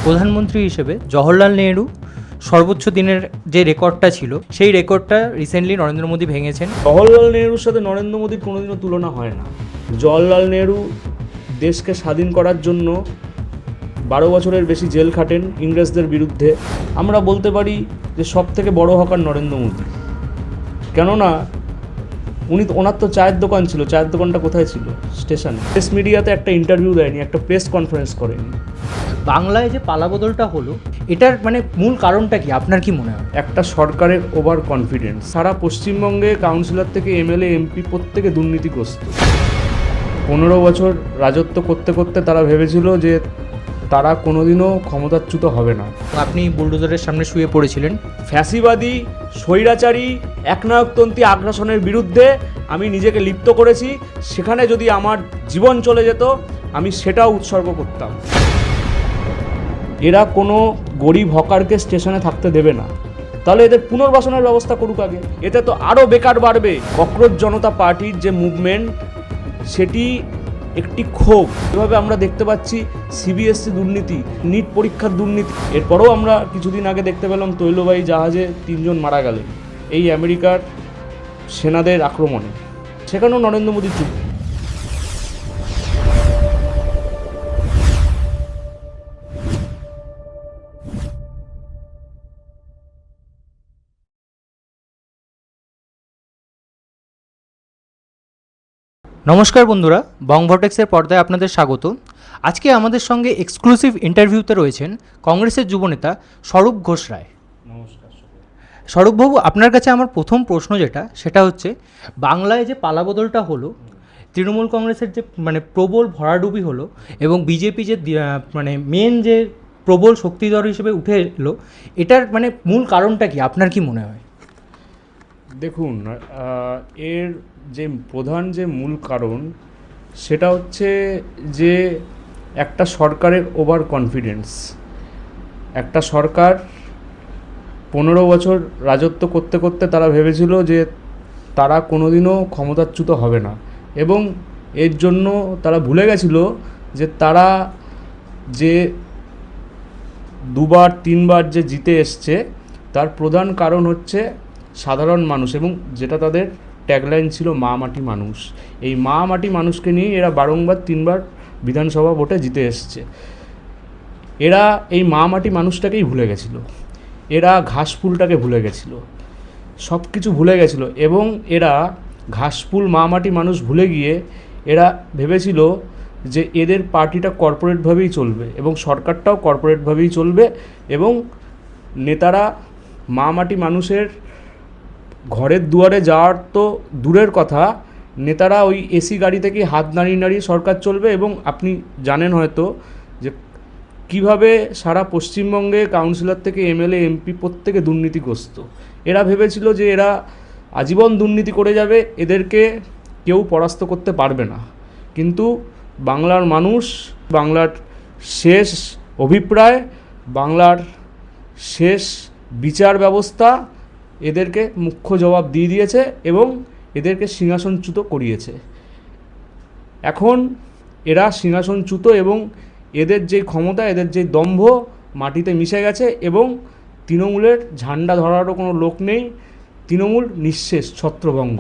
প্রধানমন্ত্রী হিসেবে জওহরলাল নেহরু সর্বোচ্চ দিনের যে রেকর্ডটা ছিল সেই রেকর্ডটা রিসেন্টলি নরেন্দ্র মোদী ভেঙেছেন। জওহরলাল নেহরুর সাথে নরেন্দ্র মোদীর কোনোদিনও তুলনা হয় না। জওহরলাল নেহরু দেশকে স্বাধীন করার জন্য 12 বছরের বেশি জেল খাটেন ইংরেজদের বিরুদ্ধে। আমরা বলতে পারি যে সব থেকে বড় হকার নরেন্দ্র মোদী, কেননা ওনার তো চায়ের দোকান ছিল। চায়ের দোকানটা কোথায় ছিল? স্টেশনে। প্রেস মিডিয়াতে একটা ইন্টারভিউ দেয়নি, একটা প্রেস কনফারেন্স করেনি। বাংলায় যে পালাবদলটা হলো এটার মূল কারণটা কি আপনার কি মনে হয়? একটা সরকারের ওভার কনফিডেন্স। সারা পশ্চিমবঙ্গে কাউন্সিলর থেকে এমএলএ এমপি প্রত্যেকে দুর্নীতিগ্রস্ত। 15 বছর রাজত্ব করতে করতে তারা ভেবেছিল যে তারা কোনোদিনও ক্ষমতাচ্যুত হবে না। আপনি বুলডোজারের সামনে শুয়ে পড়েছিলেন। ফ্যাসিবাদী, স্বৈরাচারী, একনায়কতন্ত্রী আগ্রাসনের বিরুদ্ধে আমি নিজেকে লিপ্ত করেছি। সেখানে যদি আমার জীবন চলে যেত আমি সেটাও উৎসর্গ করতাম। এরা কোনো গরিব হকারকে স্টেশনে থাকতে দেবে না। তাহলে এদের পুনর্বাসনের ব্যবস্থা করুক আগে। এতে তো আরও বেকার বাড়বে। ককরোচ জনতা পার্টির যে মুভমেন্ট, সেটি একটি ক্ষোভ। এভাবে আমরা দেখতে পাচ্ছি সিবিএসসি দুর্নীতি, নিট পরীক্ষার দুর্নীতি। এরপরেও আমরা কিছুদিন আগে দেখতে পেলাম তৈলবাহী জাহাজে 3 জন মারা গেলেন এই আমেরিকার সেনাদের আক্রমণে। সেখানেও নরেন্দ্র মোদী চুপ। নমস্কার বন্ধুরা, বং ভটেক্সের পর্দায় আপনাদের স্বাগত। আজকে আমাদের সঙ্গে এক্সক্লুসিভ ইন্টারভিউতে রয়েছেন কংগ্রেসের যুবনেতা স্বরূপ ঘোষ রায়। নমস্কার। স্বরূপবাবু, আপনার কাছে আমার প্রথম প্রশ্ন সেটা হচ্ছে, বাংলায় যে পালাবদলটা হলো, তৃণমূল কংগ্রেসের যে প্রবল ভরাডুবি হলো এবং বিজেপি যে মেন যে প্রবল শক্তিধর হিসেবে উঠে এলো, এটার মূল কারণটা কি আপনার কি মনে হয়? দেখুন, এর যে প্রধান যে মূল কারণ সেটা হচ্ছে যে একটা সরকারের ওভার কনফিডেন্স। একটা সরকার 15 বছর রাজত্ব করতে করতে তারা ভেবেছিল যে তারা কোনোদিনও ক্ষমতাচ্যুত হবে না, এবং এর জন্য তারা ভুলে গেছিল যে তারা যে 2বার 3বার যে জিতে এসছে তার প্রধান কারণ হচ্ছে সাধারণ মানুষ, এবং যেটা তাদের ট্যাগলাইন ছিল মা মাটি মানুষ। এই মা মাটি মানুষকে নিয়ে এরা বারংবার 3বার বিধানসভা ভোটে জিতে এসছে। এরা এই মা মাটি মানুষটাকেই ভুলে গেছিল। এরা ঘাসফুলটাকে ভুলে গেছিল, সব কিছু ভুলে গেছিল। এবং এরা ঘাসফুল মা মাটি মানুষ ভুলে গিয়ে এরা ভেবেছিল যে এদের পার্টিটা কর্পোরেটভাবেই চলবে এবং সরকারটাও কর্পোরেটভাবেই চলবে, এবং নেতারা মা মাটি মানুষের ঘরের দুয়ারে যাওয়ার তো দূরের কথা, নেতারা ওই এসি গাড়ি থেকে হাত নাড়িয়ে নাড়িয়ে সরকার চলবে। এবং আপনি জানেন হয়তো যে কিভাবে সারা পশ্চিমবঙ্গে কাউন্সিলর থেকে এমএলএ এমপি প্রত্যেকে দুর্নীতিগ্রস্ত। এরা ভেবেছিল যে এরা আজীবন দুর্নীতি করে যাবে, এদেরকে কেউ পরাস্ত করতে পারবে না। কিন্তু বাংলার মানুষ, বাংলার শেষ অভিপ্রায়, বাংলার শেষ বিচার ব্যবস্থা এদেরকে মুখ্য জবাব দিয়ে দিয়েছে এবং এদেরকে সিংহাসনচ্যুত করিয়েছে। এখন এরা সিংহাসনচ্যুত, এবং এদের যে ক্ষমতা, এদের যে দম্ভ মাটিতে মিশে গেছে, এবং তৃণমূলের ঝান্ডা ধরারও কোনো লোক নেই। তৃণমূল নিঃশেষ, ছত্রভঙ্গ।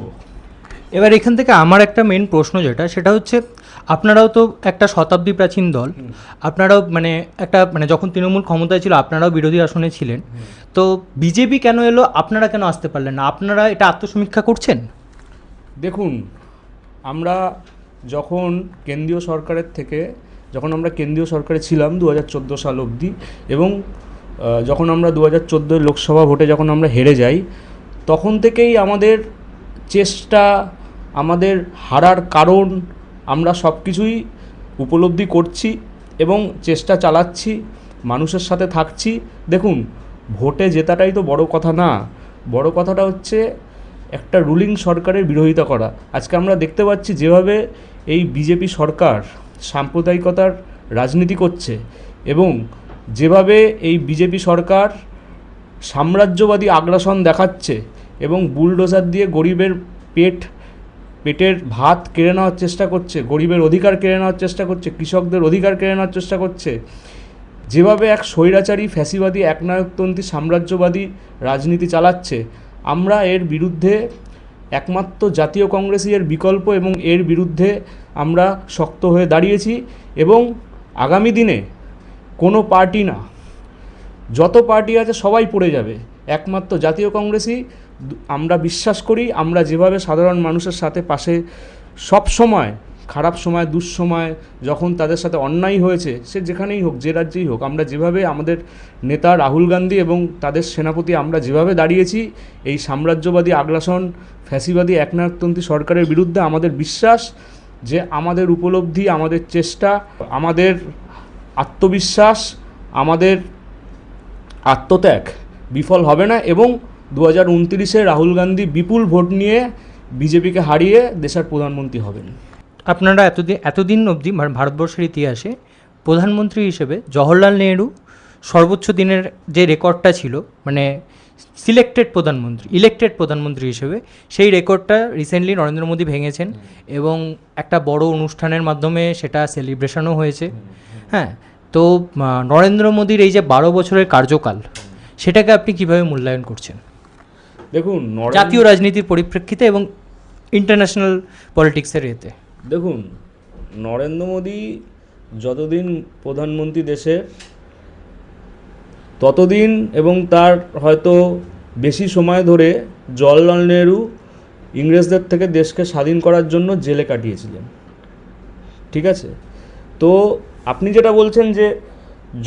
এবার এখান থেকে আমার একটা মেন প্রশ্ন সেটা হচ্ছে, আপনারাও তো একটা শতাব্দী প্রাচীন দল, আপনারাও একটা যখন তৃণমূল ক্ষমতায় ছিল আপনারাও বিরোধী আসনে ছিলেন, তো বিজেপি কেন এলো, আপনারা কেন আসতে পারলেন না? আপনারা এটা আত্মসমীক্ষা করছেন? দেখুন, আমরা যখন কেন্দ্রীয় সরকারে ছিলাম 2014 সাল অবধি, এবং যখন আমরা 2014 লোকসভা ভোটে যখন আমরা হেরে যাই, তখন থেকেই আমাদের চেষ্টা, আমাদের হারার কারণ আমরা সব কিছুই উপলব্ধি করছি এবং চেষ্টা চালাচ্ছি, মানুষের সাথে থাকছি। দেখুন, ভোটে জেতাটাই তো বড় কথা না। বড় কথাটা হচ্ছে একটা রুলিং সরকারের বিরোধিতা করা। আজকে আমরা দেখতে পাচ্ছি যেভাবে এই বিজেপি সরকার সাম্প্রদায়িকতার রাজনীতি করছে, এবং যেভাবে এই বিজেপি সরকার সাম্রাজ্যবাদী আগ্রাসন দেখাচ্ছে এবং বুলডোজার দিয়ে গরিবের পেটের ভাত কেড়ে নেওয়ার চেষ্টা করছে, গরিবের অধিকার কেড়ে নেওয়ার চেষ্টা করছে, কৃষকদের অধিকার কেড়ে নেওয়ার চেষ্টা করছে, যেভাবে এক স্বৈরাচারী ফ্যাসিবাদী একনায়কতন্ত্রী সাম্রাজ্যবাদী রাজনীতি চালাচ্ছে, আমরা এর বিরুদ্ধে একমাত্র জাতীয় কংগ্রেসই এর বিকল্প এবং এর বিরুদ্ধে আমরা শক্ত হয়ে দাঁড়িয়েছি। এবং আগামী দিনে কোনো পার্টি না, যত পার্টি আছে সবাই পড়ে যাবে, একমাত্র জাতীয় কংগ্রেসই আমরা বিশ্বাস করি। আমরা যেভাবে সাধারণ মানুষের সাথে পাশে সব সময়, খারাপ সময় দুঃসময় যখন তাদের সাথে অন্যায় হয়েছে, সে যেখানেই হোক, যে রাজ্যেই হোক, আমরা যেভাবে আমাদের নেতা রাহুল গান্ধী এবং তাদের সেনাপতি আমরা যেভাবে দাঁড়িয়েছি এই সাম্রাজ্যবাদী আগ্রাসন ফ্যাসিবাদী একনায়কতন্ত্রী সরকারের বিরুদ্ধে, আমাদের বিশ্বাস যে আমাদের উপলব্ধি, আমাদের চেষ্টা, আমাদের আত্মবিশ্বাস, আমাদের আত্মত্যাগ বিফল হবে না। এবং 2029-এ রাহুল গান্ধী বিপুল ভোট নিয়ে বিজেপিকে হারিয়ে দেশের প্রধানমন্ত্রী হবেন। আপনারা এতদিন অবধি ভারতবর্ষের ইতিহাসে প্রধানমন্ত্রী হিসেবে জওহরলাল নেহরু সর্বোচ্চ দিনের যে রেকর্ডটা ছিল, মানে ইলেক্টেড প্রধানমন্ত্রী হিসেবে, সেই রেকর্ডটা রিসেন্টলি নরেন্দ্র মোদী ভেঙেছেন এবং একটা বড় অনুষ্ঠানের মাধ্যমে সেটা সেলিব্রেশনও হয়েছে। হ্যাঁ, তো নরেন্দ্র মোদীর এই যে 12 বছরের কার্যকাল, সেটাকে আপনি কিভাবে মূল্যায়ন করছেন দেখুন, জাতীয় রাজনীতির পরিপ্রেক্ষিতে এবং ইন্টারন্যাশনাল পলিটিক্সের এতে? দেখুন, নরেন্দ্র মোদী যতদিন প্রধানমন্ত্রী দেশে, ততদিন এবং তার হয়তো বেশি সময় ধরে জওহরলাল নেহরু ইংরেজদের থেকে দেশকে স্বাধীন করার জন্য জেলে কাটিয়েছিলেন। ঠিক আছে, তো আপনি যেটা বলছেন যে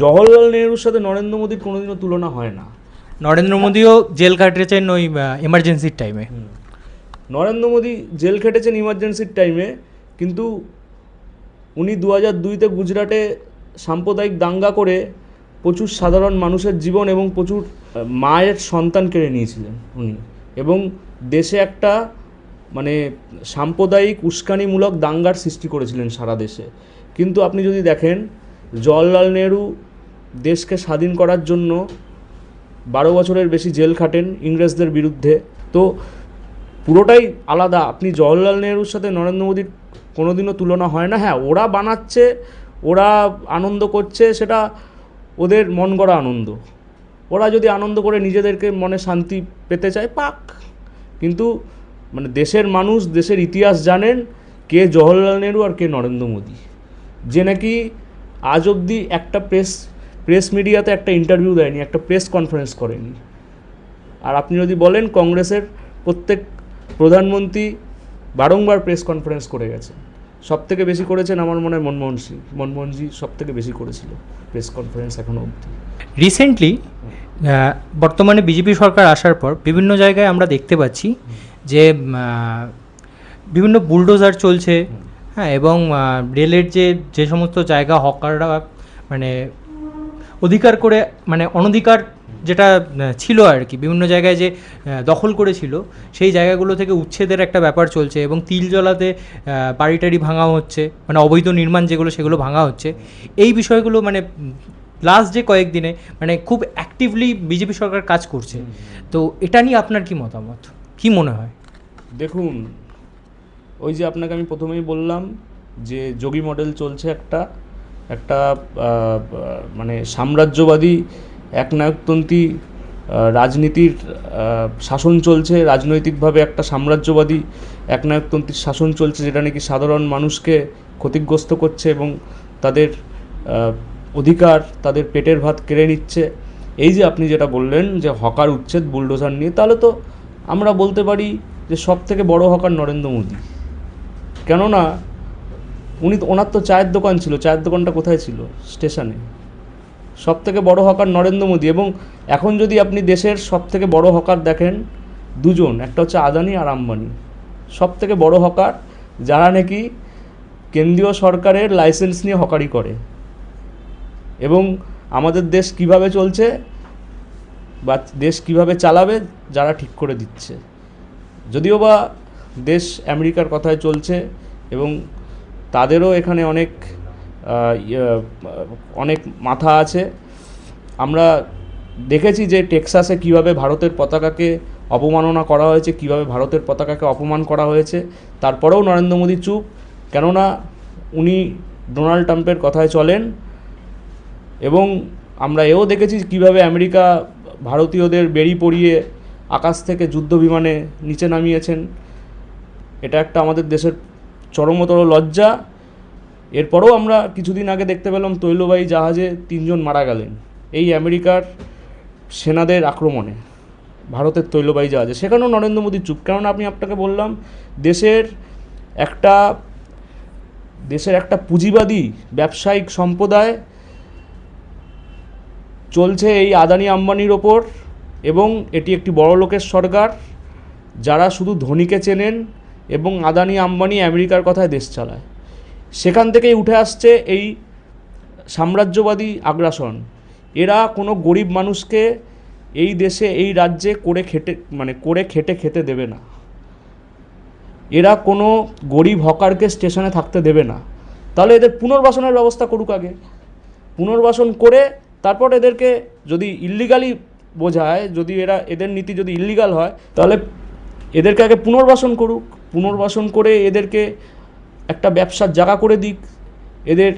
জওহরলাল নেহরুর সাথে নরেন্দ্র মোদীর কোনোদিনও তুলনা হয় না। নরেন্দ্র মোদীও জেল কাটিয়েছেন ওই এমার্জেন্সির টাইমে। নরেন্দ্র মোদী জেল খেটেছেন ইমার্জেন্সির টাইমে, কিন্তু উনি 2002-তে গুজরাটে সাম্প্রদায়িক দাঙ্গা করে প্রচুর সাধারণ মানুষের জীবন এবং প্রচুর মায়ের সন্তান কেড়ে নিয়েছিলেন উনি, এবং দেশে একটা মানে সাম্প্রদায়িক উস্কানিমূলক দাঙ্গার সৃষ্টি করেছিলেন সারা দেশে। কিন্তু আপনি যদি দেখেন, জওহরলাল নেহরু দেশকে স্বাধীন করার জন্য 12 বছরের বেশি জেল খাটেন ইংরেজদের বিরুদ্ধে। তো পুরোটাই আলাদা। আপনি জওহরলাল নেহরুর সাথে নরেন্দ্র মোদীর কোনোদিনও তুলনা হয় না। হ্যাঁ, ওরা বানাচ্ছে, ওরা আনন্দ করছে, সেটা ওদের মন গড়া আনন্দ। ওরা যদি আনন্দ করে নিজেদেরকে মনে শান্তি পেতে চায়, পাক। কিন্তু মানে দেশের মানুষ, দেশের ইতিহাস জানেন কে জওহরলাল নেহরু আর কে নরেন্দ্র মোদী। যে নাকি আজ অবধি একটা প্রেস মিডিয়াতে একটা ইন্টারভিউ দেয়নি, একটা প্রেস কনফারেন্স করেনি। আর আপনি যদি বলেন, কংগ্রেসের প্রত্যেক প্রধানমন্ত্রী বারংবার প্রেস কনফারেন্স করে গেছে। সবথেকে বেশি করেছেন আমার মনে হয় মনমোহনজি সবথেকে বেশি করেছিল প্রেস কনফারেন্স এখনও অবধি। রিসেন্টলি বর্তমানে বিজেপি সরকার আসার পর বিভিন্ন জায়গায় আমরা দেখতে পাচ্ছি যে বিভিন্ন বুলডোজার চলছে। হ্যাঁ, এবং রেলের যে সমস্ত জায়গা হকাররা মানে অধিকার করে, মানে অনধিকার যেটা ছিল আর কি, বিভিন্ন জায়গায় যে দখল করেছিল, সেই জায়গাগুলো থেকে উচ্ছেদের একটা ব্যাপার চলছে এবং তিলজলাতে বাড়ি টাড়ি ভাঙা হচ্ছে, মানে অবৈধ নির্মাণ যেগুলো সেগুলো ভাঙা হচ্ছে। এই বিষয়গুলো মানে লাস্ট যে কয়েকদিনে মানে খুব অ্যাক্টিভলি বিজেপি সরকার কাজ করছে। তো এটা নিয়ে আপনার কি মতামত, কি মনে হয়? দেখুন, ওই যে আপনাকে আমি প্রথমেই বললাম যে যোগী মডেল চলছে, একটা মানে সাম্রাজ্যবাদী একনায়কতন্ত্রী রাজনীতির শাসন চলছে। রাজনৈতিকভাবে একটা সাম্রাজ্যবাদী একনায়কতন্ত্রীর শাসন চলছে, যেটা নাকি সাধারণ মানুষকে ক্ষতিগ্রস্ত করছে এবং তাদের অধিকার, তাদের পেটের ভাত কেড়ে নিচ্ছে। এই যে আপনি যেটা বললেন যে হকার উচ্ছেদ বুলডোজার নিয়ে, তাহলে তো আমরা বলতে পারি যে সব থেকে বড় হকার নরেন্দ্র মোদী। কেননা ওনার তো চায়ের দোকান ছিল, চায়ের দোকানটা কোথায় ছিল? স্টেশনে। সব থেকে বড় হকার নরেন্দ্র মোদী। এবং এখন যদি আপনি দেশের সব থেকে বড় হকার দেখেন, দুজন, একটা হচ্ছে আদানি আর আম্বানি। সব থেকে বড় হকার, যারা নাকি কেন্দ্রীয় সরকারের লাইসেন্স নিয়ে হকারি করে। এবং আমাদের দেশ কিভাবে চলছে বা দেশ কিভাবে চালাবে যারা ঠিক করে দিচ্ছে। যদিও বা দেশ আমেরিকার কথায় চলছে এবং তাদেরও এখানে অনেক মাথা আছে। আমরা দেখেছি যে টেক্সাসে কিভাবে ভারতের পতাকাকে অপমাননা করা হয়েছে, কিভাবে ভারতের পতাকাকে অপমান করা হয়েছে। তারপরেও নরেন্দ্র মোদী চুপ, কেননা উনি ডোনাল্ড ট্রাম্পের কথায় চলেন এবং আমরা এও দেখেছি কিভাবে আমেরিকা ভারতীয়দের বেড়ি পরিয়ে আকাশ থেকে যুদ্ধ বিমানে নিচে নামিয়েছেন। এটা একটা আমাদের দেশের চরমতর লজ্জা। এরপরেও আমরা কিছুদিন আগে দেখতে পেলাম তৈলবাহী জাহাজে 3 জন মারা গেলেন এই আমেরিকার সেনাদের আক্রমণে ভারতের তৈলবাহী জাহাজে। সেখানেও নরেন্দ্র মোদী চুপ। কেননা আমি আপনাকে বললাম দেশের একটা পুঁজিবাদী ব্যবসায়িক সম্প্রদায় চলছে এই আদানি আম্বানির ওপর, এবং এটি একটি বড় লোকের সরকার যারা শুধু ধনীকে চেনেন এবং আদানি আম্বানি আমেরিকার কথায় দেশ চালায়। সেখান থেকেই উঠে আসছে এই সাম্রাজ্যবাদী আগ্রাসন। এরা কোনো গরিব মানুষকে এই দেশে এই রাজ্যে করে খেটে খেতে দেবে না। এরা কোনো গরিব হকারকে স্টেশনে থাকতে দেবে না। তাহলে এদের পুনর্বাসনের ব্যবস্থা করুক আগে। পুনর্বাসন করে তারপর এদেরকে যদি ইল্লিগালি বোঝায়, যদি এদের নীতি যদি ইল্লিগাল হয়, তাহলে এদেরকে আগে পুনর্বাসন করুক। পুনর্বাসন করে এদেরকে একটা ব্যবসার জায়গা করে দিক। এদের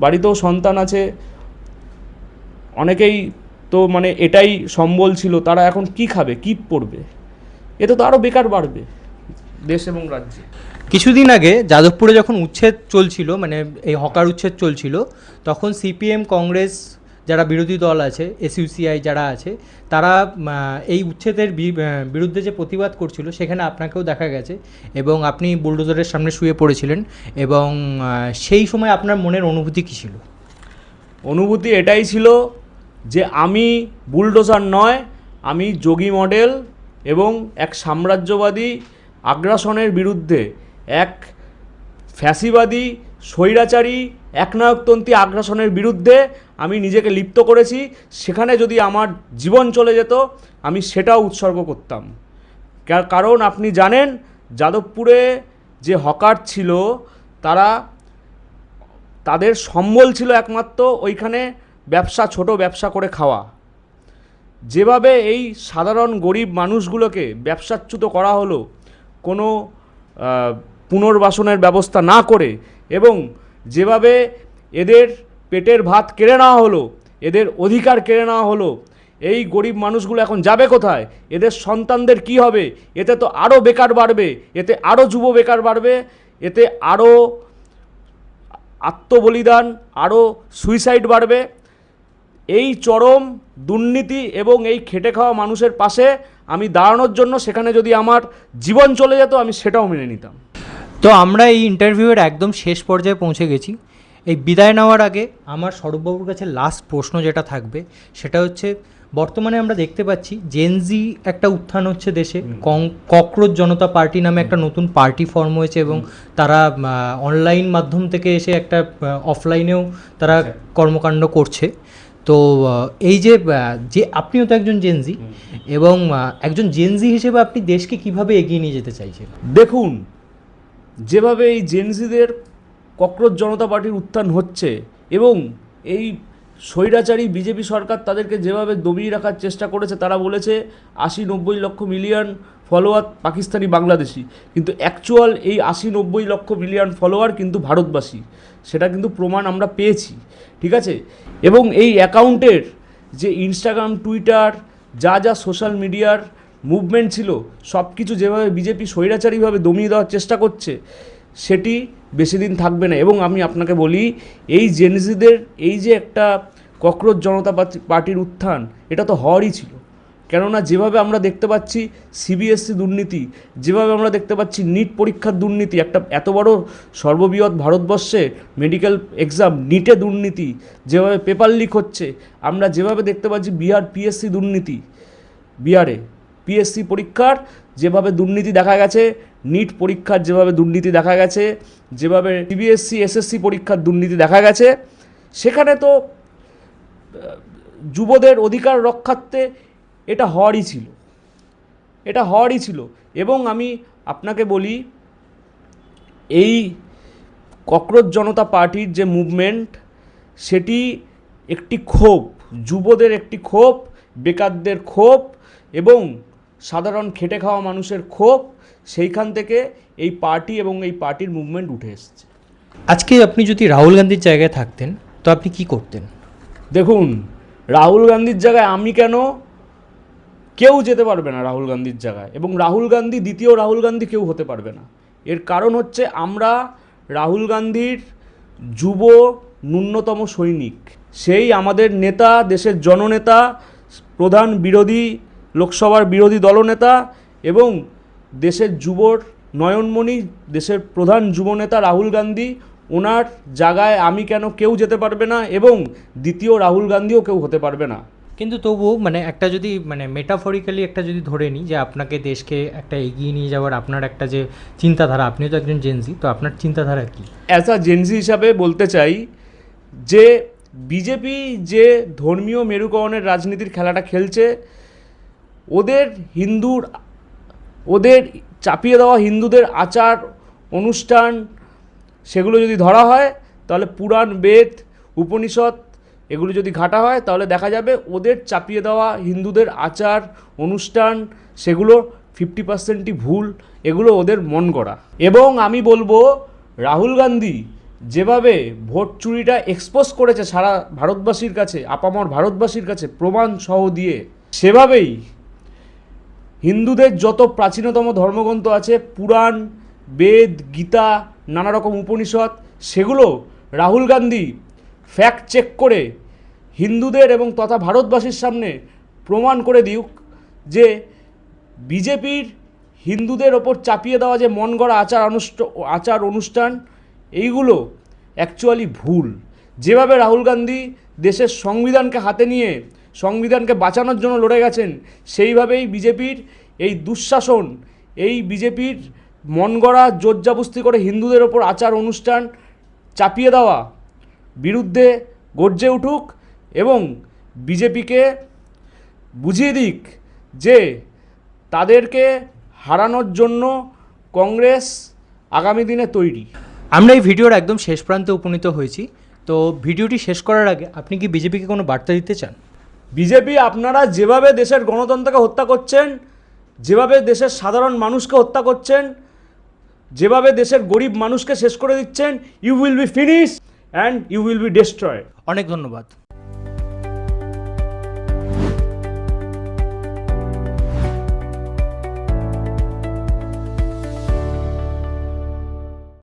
বাড়িতেও সন্তান আছে, অনেকেই তো এটাই সম্বল ছিল, তারা এখন কি খাবে, কি পড়বে? এতে তো আরও বেকার বাড়বে দেশ এবং রাজ্যে। কিছুদিন আগে যাদবপুরে যখন উচ্ছেদ চলছিল, এই হকার উচ্ছেদ চলছিল, তখন সিপিএম, কংগ্রেস যারা বিরোধী দল আছে, এসইউসিআই যারা আছে, তারা এই উচ্ছেদের বিরুদ্ধে যে প্রতিবাদ করছিল সেখানে আপনাকেও দেখা গেছে এবং আপনি বুলডোজারের সামনে শুয়ে পড়েছিলেন। এবং সেই সময় আপনার মনের অনুভূতি কী ছিল? অনুভূতি এটাই ছিল যে আমি বুলডোজার নয়, আমি যোগী মডেল এবং এক সাম্রাজ্যবাদী আগ্রাসনের বিরুদ্ধে, এক ফ্যাসিবাদী স্বৈরাচারী একনায়কতন্ত্রী আগ্রাসনের বিরুদ্ধে আমি নিজেকে লিপ্ত করেছি। সেখানে যদি আমার জীবন চলে যেত আমি সেটাও উৎসর্গ করতাম। কারণ আপনি জানেন যাদবপুরে যে হকার ছিল তাদের সম্বল ছিল একমাত্র ওইখানে ছোট ব্যবসা করে খাওয়া। যেভাবে এই সাধারণ গরিব মানুষগুলোকে ব্যবসাচ্যুত করা হলো কোনো পুনর্বাসনের ব্যবস্থা না করে, এবং যেভাবে এদের পেটের ভাত কেড়ে নেওয়া হলো, এদের অধিকার কেড়ে নেওয়া হলো, এই গরিব মানুষগুলো এখন যাবে কোথায়? এদের সন্তানদের কি হবে? এতে তো আরও বেকার বাড়বে, এতে আরও যুব বেকার বাড়বে, এতে আরও আত্মবলিদান, আরও সুইসাইড বাড়বে। এই চরম দুর্নীতি এবং এই খেটে খাওয়া মানুষের পাশে আমি দাঁড়ানোর জন্য সেখানে যদি আমার জীবন চলে যেত আমি সেটাও মেনে নিতাম। তো আমরা এই ইন্টারভিউয়ের একদম শেষ পর্যায়ে পৌঁছে গেছি। এই বিদায় নেওয়ার আগে আমার স্বরূপবাবুর কাছে লাস্ট প্রশ্ন যেটা থাকবে সেটা হচ্ছে, বর্তমানে আমরা দেখতে পাচ্ছি জেনজি একটা উত্থান হচ্ছে দেশে। ককরোচ জনতা পার্টি নামে একটা নতুন পার্টি ফর্ম হয়েছে এবং তারা অনলাইন মাধ্যম থেকে এসে একটা অফলাইনেও তারা কর্মকাণ্ড করছে। তো এই যে আপনিও তো একজন জেনজি, এবং একজন জেনজি হিসেবে আপনি দেশকে কিভাবে এগিয়ে নিয়ে যেতে চাইছেন? দেখুন, যেভাবে এই জেনজিদের ককরোচ জনতা পার্টির উত্থান হচ্ছে এবং এই স্বৈরাচারী বিজেপি সরকার তাদেরকে যেভাবে দমিয়ে রাখার চেষ্টা করেছে, তারা বলেছে 80-90 লক্ষ মিলিয়ন ফলোয়ার পাকিস্তানি বাংলাদেশি, কিন্তু অ্যাকচুয়াল এই 80-90 লক্ষ মিলিয়ন ফলোয়ার কিন্তু ভারতবাসী। সেটা কিন্তু প্রমাণ আমরা পেয়েছি, ঠিক আছে? এবং এই অ্যাকাউন্টের যে ইনস্টাগ্রাম, টুইটার, যা সোশ্যাল মিডিয়ার মুভমেন্ট ছিল, সব কিছু যেভাবে বিজেপি স্বৈরাচারীভাবে দমিয়ে দেওয়ার চেষ্টা করছে, সেটি বেশি দিন থাকবে না। এবং আমি আপনাকে বলি, এই জেনজিদের এই যে একটা ককরোচ জনতা পার্টির উত্থান, এটা তো হওয়ারই ছিল। কেননা যেভাবে আমরা দেখতে পাচ্ছি সিবিএসসি দুর্নীতি, যেভাবে আমরা দেখতে পাচ্ছি নিট পরীক্ষার দুর্নীতি, একটা এত বড় সর্ববৃহৎ ভারতবর্ষে মেডিকেল এক্সাম নিটে দুর্নীতি, যেভাবে পেপার লিক হচ্ছে, আমরা যেভাবে দেখতে পাচ্ছি বিহার পিএসসি দুর্নীতি, বিহারে পিএসসি পরীক্ষার যেভাবে দুর্নীতি দেখা গেছে, নিট পরীক্ষার যেভাবে দুর্নীতি দেখা গেছে, যেভাবে সিবিএসসি এসএসসি পরীক্ষার দুর্নীতি দেখা গেছে, সেখানে তো যুবদের অধিকার রক্ষার্থে এটা হওয়ারই ছিল। এবং আমি আপনাকে বলি, এই ককরোচ জনতা পার্টির যে মুভমেন্ট, সেটি একটি ক্ষোভ, যুবদের একটি ক্ষোভ, বেকারদের ক্ষোভ এবং সাধারণ খেটে খাওয়া মানুষের ক্ষোভ। সেইখান থেকে এই পার্টি এবং এই পার্টির মুভমেন্ট উঠে এসেছে। আজকে আপনি যদি রাহুল গান্ধীর জায়গায় থাকতেন তো আপনি কি করতেন? দেখুন, রাহুল গান্ধীর জায়গায় আমি কেন, কেউ যেতে পারবে না রাহুল গান্ধীর জায়গায়, এবং রাহুল গান্ধী দ্বিতীয় রাহুল গান্ধী কেউ হতে পারবে না। এর কারণ হচ্ছে আমরা রাহুল গান্ধীর যুব ন্যূনতম সৈনিক। সেই আমাদের নেতা, দেশের জননেতা, প্রধান বিরোধী লোকসভার বিরোধী দলনেতা এবং দেশের যুবর নয়নমণি, দেশের প্রধান যুবনেতা রাহুল গান্ধী। ওনার জায়গায় আমি কেন, কেউ যেতে পারবে না, এবং দ্বিতীয় রাহুল গান্ধীও কেউ হতে পারবে না। কিন্তু তবুও মানে একটা যদি মানে মেটাফরিক্যালি একটা যদি ধরে নিই যে আপনাকে দেশকে একটা এগিয়ে নিয়ে যাওয়ার আপনার একটা যে চিন্তাধারা, আপনিও তো একজন জেনজি, তো আপনার চিন্তাধারা কী? অ্যাজ আ জেনজি হিসাবে বলতে চাই যে বিজেপি যে ধর্মীয় মেরুকরণের রাজনীতির খেলাটা খেলছে, ওদের চাপিয়ে দেওয়া হিন্দুদের আচার অনুষ্ঠান, সেগুলো যদি ধরা হয় তাহলে পুরাণ, বেদ, উপনিষদ এগুলো যদি ঘাটা হয় তাহলে দেখা যাবে ওদের চাপিয়ে দেওয়া হিন্দুদের আচার অনুষ্ঠান সেগুলো 50%ই ভুল, এগুলো ওদের মন গড়া। এবং আমি বলবো রাহুল গান্ধী যেভাবে ভোট চুরিটা এক্সপোজ করেছে সারা ভারতবাসীর কাছে, আপামর ভারতবাসীর কাছে প্রমাণ সহ দিয়ে, সেভাবেই হিন্দুদের যত প্রাচীনতম ধর্মগ্রন্থ আছে, পুরাণ, বেদ, গীতা, নানা রকম উপনিষদ, সেগুলো রাহুল গান্ধী ফ্যাক্ট চেক করে হিন্দুদের এবং তথা ভারতবাসীর সামনে প্রমাণ করে দিউক যে বিজেপির হিন্দুদের ওপর চাপিয়ে দেওয়া যে মন গড়া আচার অনুষ্ঠান এইগুলো অ্যাকচুয়ালি ভুল। যেভাবে রাহুল গান্ধী দেশের সংবিধানকে হাতে নিয়ে সংবিধানকে বাঁচানোর জন্য লড়ে গেছেন, সেইভাবেই বিজেপির এই দুঃশাসন, এই বিজেপির মন গড়া জোরজাবস্তি করে হিন্দুদের ওপর আচার অনুষ্ঠান চাপিয়ে দেওয়া বিরুদ্ধে গর্জে উঠুক এবং বিজেপিকে বুঝিয়ে দিক যে তাদেরকে হারানোর জন্য কংগ্রেস আগামী দিনে তৈরি। আমরা এই ভিডিওর একদম শেষ প্রান্তে উপনীত হয়েছি, তো ভিডিওটি শেষ করার আগে আপনি কি বিজেপিকে কোনো বার্তা দিতে চান? বিজেপি, আপনারা যেভাবে দেশের গণতন্ত্রকে হত্যা করছেন, যেভাবে দেশের সাধারণ মানুষকে হত্যা করছেন, যেভাবে দেশের গরিব মানুষকে শেষ করে দিচ্ছেন, you will be finish and you will be destroyed. অনেক ধন্যবাদ।